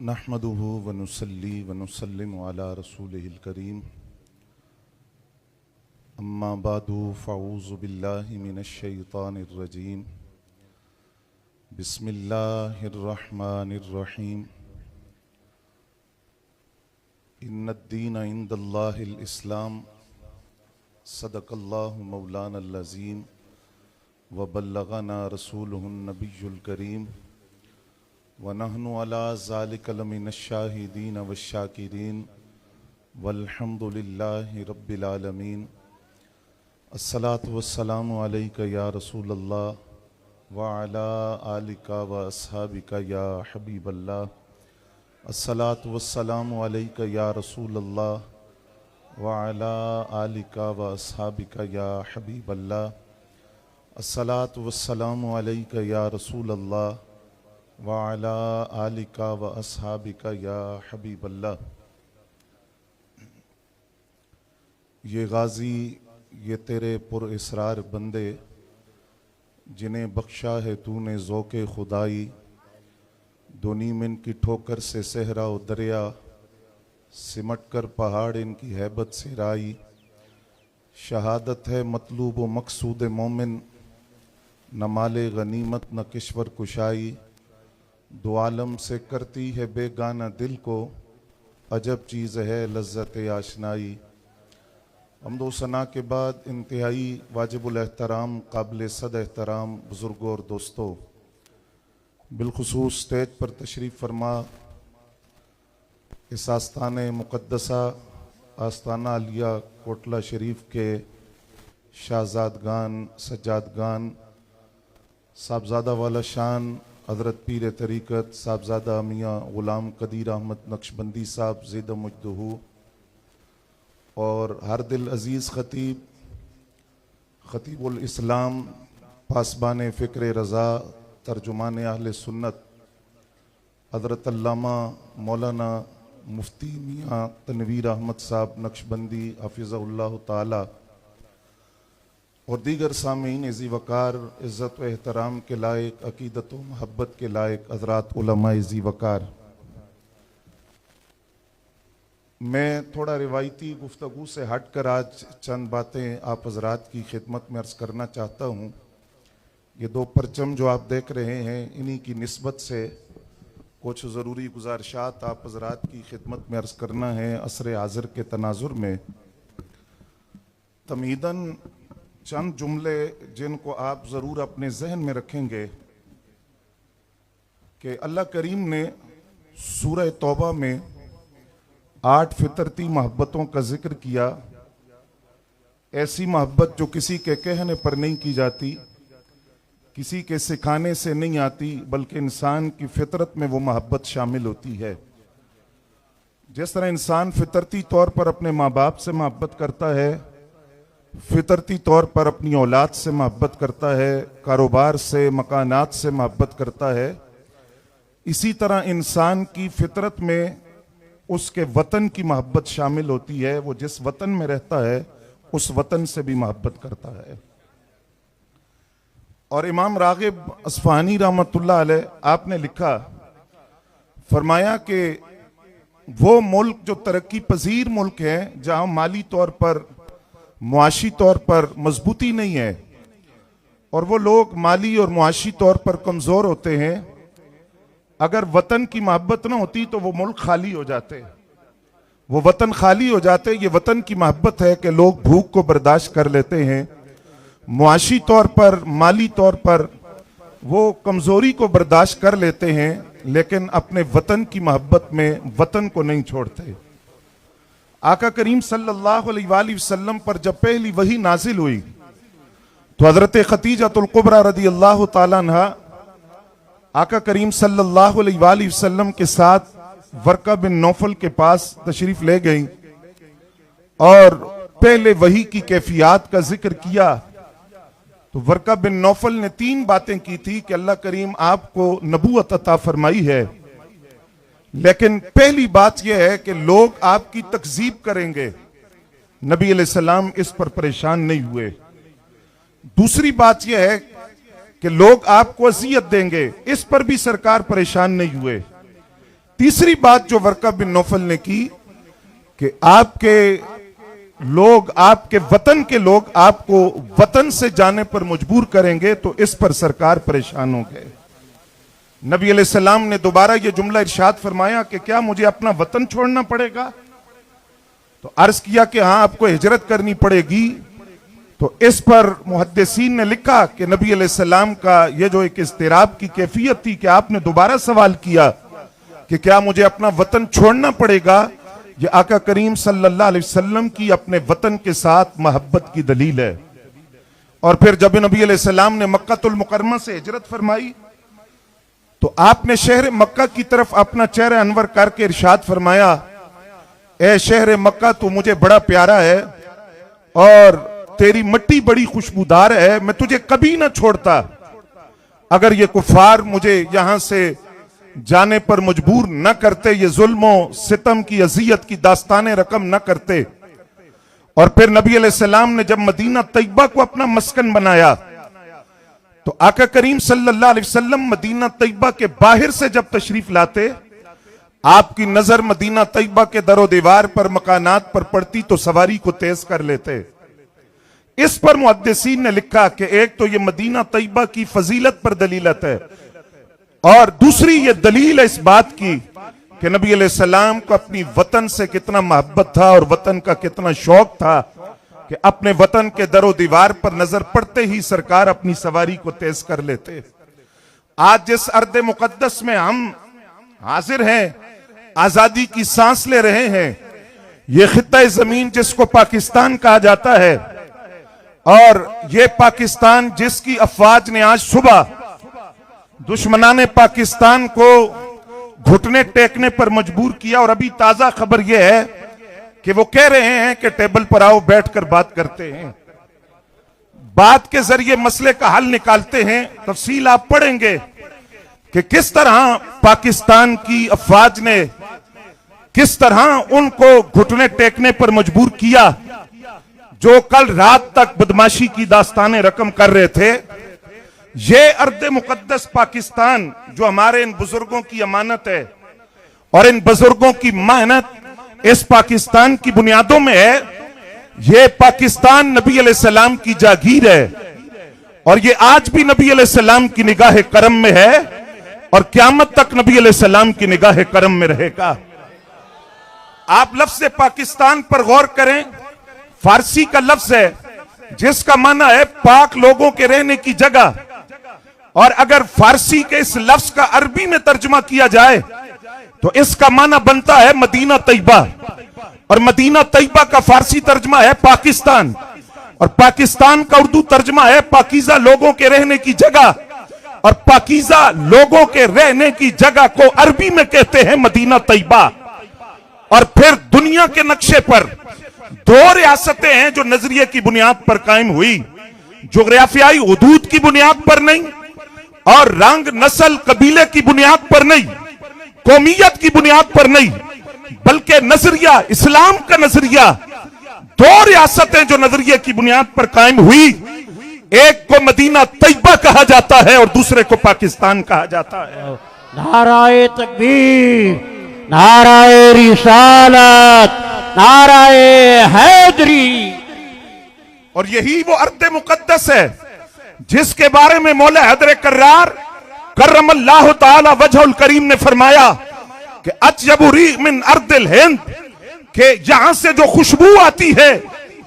नहमदुहु व नुसल्ली व नुसल्लिमु अला रसूलिहिल करीम। अम्मा बादु फ़अऊज़ु बिल्लाहि मिनश शैतानिर रजीम। बिस्मिल्लाहिर रहमानिर रहीम। इन्नद्दीन इंदल्लाहिल इस्लाम। सदक़ल्लाहु मौलानल अज़ीम व बल्लगना रसूलुहुन नबियुल करीम व नहनु अला ज़ालिका लमिनश शाहिदीन वश्शाकिरीन वल्हम्दुलिल्लाहि रब्बिल आलमीन। अस्सलातु वस्सलामु अलैका या रसूलल्लाह व अला आलिका व अस्हाबिका या हबीबल्लाह। अस्सलातु वस्सलामु अलैका या रसूलल्लाह व अला आलिका व अस्हाबिका या हबीबल्लाह। अस्सलातु वस्सलामु अलैका या रसूलल्लाह व अला आलिका व अस्हाबिका या हबीबल्लाह। ये गाजी, ये तेरे पुरइसरार बंदे, जिन्हें बख्शा है तूने ज़ौक़े खुदाई। दोनी में इनकी ठोकर से सहरा व दरिया, सिमट कर पहाड़ इनकी हैबत से राई। शहादत है मतलूब व मकसूद मोमिन, न माले गनीमत न किश्वर कुशाई। दो आलम से करती है बेगाना दिल को, अजब चीज़ है लज्जत आशनाई। हम्दो सना के बाद इंतहाई वाजिबुल एहतराम काबिल सद एहतराम बुज़ुर्गों और दोस्तों, बिलखुसूस स्टेज पर तशरीफ़ फरमा इस आस्ताने मुक़द्दसा आस्ताना आलिया कोटला शरीफ के शाहज़ादगान सज्जादगान, साहबज़ादा वाला शान हज़रत पीर तरीक़त साहबज़ादा मियाँ ग़ुलाम कदीर अहमद नक्शबंदी साहब ज़िद मुजदहू, और हर दिल अज़ीज़ ख़तीब ख़तीबुल इस्लाम पासबान फ़िक्र रज़ा तर्जुमान अहले सुन्नत हज़रत अल्लामा मौलाना मुफ्ती मियाँ तनवीर अहमद साहब नक्शबंदी हफ़िज़हुल्लाह ताला, और दीगर सामीन इज़्ज़ी वक़ार इज़्ज़त व एहतराम के लायक, अक़ीदत व महब्बत के लायक हज़रात उलमा इज़्ज़ी वक़ार। मैं थोड़ा रिवायती गुफ्तगू से हट कर आज चंद बातें आप हज़रात की खिदमत में अर्ज़ करना चाहता हूँ। ये दो परचम जो आप देख रहे हैं, इन्हीं की निस्बत से कुछ ज़रूरी गुज़ारिशात आप हज़रात की खिदमत में अर्ज़ करना है असर हाज़िर के तनाजुर में। तमहीदन चंद जुमले जिनको आप ज़रूर अपने जहन में रखेंगे कि अल्लाह करीम ने सूरह तौबा में 8 फितरती मोहब्बतों का जिक्र किया। ऐसी मोहब्बत जो किसी के कहने पर नहीं की जाती, किसी के सिखाने से नहीं आती, बल्कि इंसान की फितरत में वो मोहब्बत शामिल होती है। जिस तरह इंसान फितरती तौर पर अपने माँ बाप से मोहब्बत करता है, फितरती तौर पर अपनी औलाद से मोहब्बत करता है, कारोबार से मकानात से मोहब्बत करता है, इसी तरह इंसान की फितरत में उसके वतन की मोहब्बत शामिल होती है। वो जिस वतन में रहता है उस वतन से भी मोहब्बत करता है। और इमाम रागिब अस्फहानी रहमतुल्लाह अलैह आपने लिखा, फरमाया कि वो मुल्क जो तरक्की पजीर मुल्क है, जहां माली तौर पर मुआशी तौर पर मजबूती नहीं है और वो लोग माली और मुआशी तौर पर कमज़ोर होते हैं, अगर वतन की मोहब्बत ना होती तो वो मुल्क खाली हो जाते, वो वतन खाली हो जाते। ये वतन की मोहब्बत है कि लोग भूख को बर्दाश्त कर लेते हैं, मुआशी तौर पर माली तौर पर वो कमज़ोरी को बर्दाश्त कर लेते हैं, लेकिन अपने वतन की मोहब्बत में वतन को नहीं छोड़ते। आका करीम सल्लल्लाहु अलैहि वसल्लम पर जब पहली वही नाजिल हुई तो हज़रत खतीजतुल कुबरा रज़ियल्लाहु ताला अन्हा आका करीम सल्लल्लाहु अलैहि वसल्लम के साथ वर्का बिन नौफल के पास तशरीफ ले गई और पहले वही की कैफियत का जिक्र किया। तो वर्का बिन नौफल ने 3 बातें की थी कि अल्लाह करीम आपको नबूवत अता फरमाई है, लेकिन पहली बात यह है कि लोग आपकी तकजीब करेंगे। नबी अलैहिस्सलाम इस पर परेशान नहीं हुए। दूसरी बात यह है कि लोग आपको अज़ियत देंगे, इस पर भी सरकार परेशान नहीं हुए। तीसरी बात जो वर्का बिन नौफल ने की कि आपके लोग, आपके वतन के लोग आपको वतन से जाने पर मजबूर करेंगे, तो इस पर सरकार परेशान हो गए। नबी अलैहिस्सलाम ने दोबारा यह जुमला इरशाद फरमाया कि क्या मुझे अपना वतन छोड़ना पड़ेगा? तो अर्ज किया कि हां, आपको हिजरत करनी पड़ेगी। तो इस पर मुहद्दिसीन ने लिखा कि नबी अलैहिस्सलाम का यह जो एक इस्तिराब की कैफियत थी कि आपने दोबारा सवाल किया कि क्या मुझे अपना वतन छोड़ना पड़ेगा, ये आका करीम सल्लल्लाहु अलैहि वसल्लम की अपने वतन के साथ मोहब्बत की दलील है। और फिर जब नबी अलैहिस्सलाम ने मक्कातुल मुकर्रमा से हिजरत फरमाई तो आपने शहर मक्का की तरफ अपना चेहरा अनवर करके इरशाद फरमाया, ए शहर मक्का, तू मुझे बड़ा प्यारा है और तेरी मिट्टी बड़ी खुशबूदार है, मैं तुझे कभी ना छोड़ता। अगर ये कुफार मुझे यहां से जाने पर मजबूर न करते, ये जुल्मों सितम की अजियत की दास्ताने रकम न करते। और फिर नबी अलैहिस्सलाम ने जब मदीना तैयबा को अपना मस्कन बनाया तो आका करीम सल्लल्लाहु अलैहि वसल्लम मदीना तैयबा के बाहर से जब तशरीफ लाते, आपकी नजर मदीना तैयबा के दरो दीवार पर, मकानात पर पड़ती तो सवारी को तेज कर लेते। इस पर मुहद्दिसीन ने लिखा कि एक तो ये मदीना तैयबा की फजीलत पर दलीलत है और दूसरी ये दलील है इस बात की कि नबी अलैहिस्सलाम को अपनी वतन से कितना मोहब्बत था और वतन का कितना शौक था कि अपने वतन के दरो दीवार पर नजर पड़ते ही सरकार अपनी सवारी को तेज कर लेते। आज जिस अर्द मुकद्दस में हम हाजिर हैं, आजादी की सांस ले रहे हैं, ये खित्ता जमीन जिसको पाकिस्तान कहा जाता है, और ये पाकिस्तान जिसकी अफवाज ने आज सुबह दुश्मनाने पाकिस्तान को घुटने टेकने पर मजबूर किया। और अभी ताजा खबर यह है कि वो कह रहे हैं कि टेबल पर आओ, बैठकर बात करते हैं, बात के जरिए मसले का हल निकालते हैं। तफसील आप पढ़ेंगे कि किस तरह पाकिस्तान की अफवाज ने किस तरह उनको घुटने टेकने पर मजबूर किया, जो कल रात तक बदमाशी की दास्तानें रकम कर रहे थे। ये अर्द मुकद्दस पाकिस्तान जो हमारे इन बुजुर्गों की अमानत है और इन बुजुर्गों की मेहनत इस पाकिस्तान की बुनियादों में है, ये पाकिस्तान नबी अलैहिस्सलाम की जागीर है और ये आज भी नबी अलैहिस्सलाम की निगाह करम में है और क़यामत तक नबी अलैहिस्सलाम की निगाह करम में रहेगा। आप लफ्ज़ पाकिस्तान पर गौर करें, फारसी का लफ्ज है जिसका माना है पाक लोगों के रहने की जगह, और अगर फारसी के इस लफ्ज का अरबी में तर्जुमा किया जाए तो इसका माना बनता है मदीना तैयबा, और मदीना तैयबा का फारसी तर्जुमा है पाकिस्तान, और पाकिस्तान का उर्दू तर्जुमा है पाकीज़ा लोगों के रहने की जगह, और पाकीज़ा लोगों के रहने की जगह को अरबी में कहते हैं मदीना तैयबा। और फिर दुनिया के नक्शे पर दो रियासतें हैं जो नजरिए की बुनियाद पर कायम हुई, जोग्राफियाई हुदूद की बुनियाद पर नहीं और रंग नस्ल कबीले की बुनियाद पर नहीं, कौमियत की बुनियाद पर नहीं, बल्कि नजरिया इस्लाम का नजरिया। दो रियासतें जो नजरिए की बुनियाद पर कायम हुई, एक को मदीना तैयबा कहा जाता है और दूसरे को पाकिस्तान कहा जाता है। नाराए तकबीर, नाराए रिसालत, नाराए हैदरी। और यही वो अर्द मुकद्दस है जिसके बारे में मौला हैदर कर्रार करमल्लाहु ताला वजहुल करीम ने फरमाया कि अतयबु रीह मिन अर्दिल हिंद, कि यहां से जो खुशबू आती है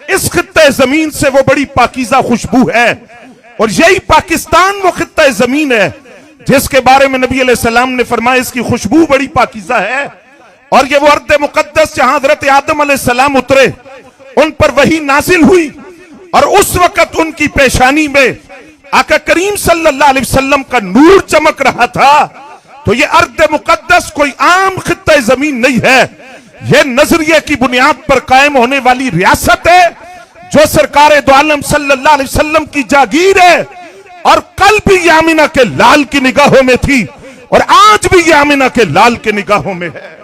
इस खित्ते जमीन से वो बड़ी पाकीज़ा खुशबू है। और यही पाकिस्तान वो खित्ता जमीन है जिसके बारे में नबी अलैहिस्सलाम ने फरमाया इसकी खुशबू बड़ी पाकीज़ा है। और ये वो अर्द मुकद्दस जहां हजरत आदम अलैहिस्सलाम उतरे, उन पर वही नाजिल हुई और उस वक्त उनकी पेशानी में आका करीम सल्लल्लाहु अलैहि वसल्लम का नूर चमक रहा था। तो ये अर्द मुकद्दस कोई आम खित्ता जमीन नहीं है, यह नजरिए की बुनियाद पर कायम होने वाली रियासत है जो सरकार दो आलम सल्लल्लाहु अलैहि वसल्लम की जागीर है। और कल भी ये आमिना के लाल की निगाहों में थी और आज भी ये आमिना के लाल की निगाहों में है।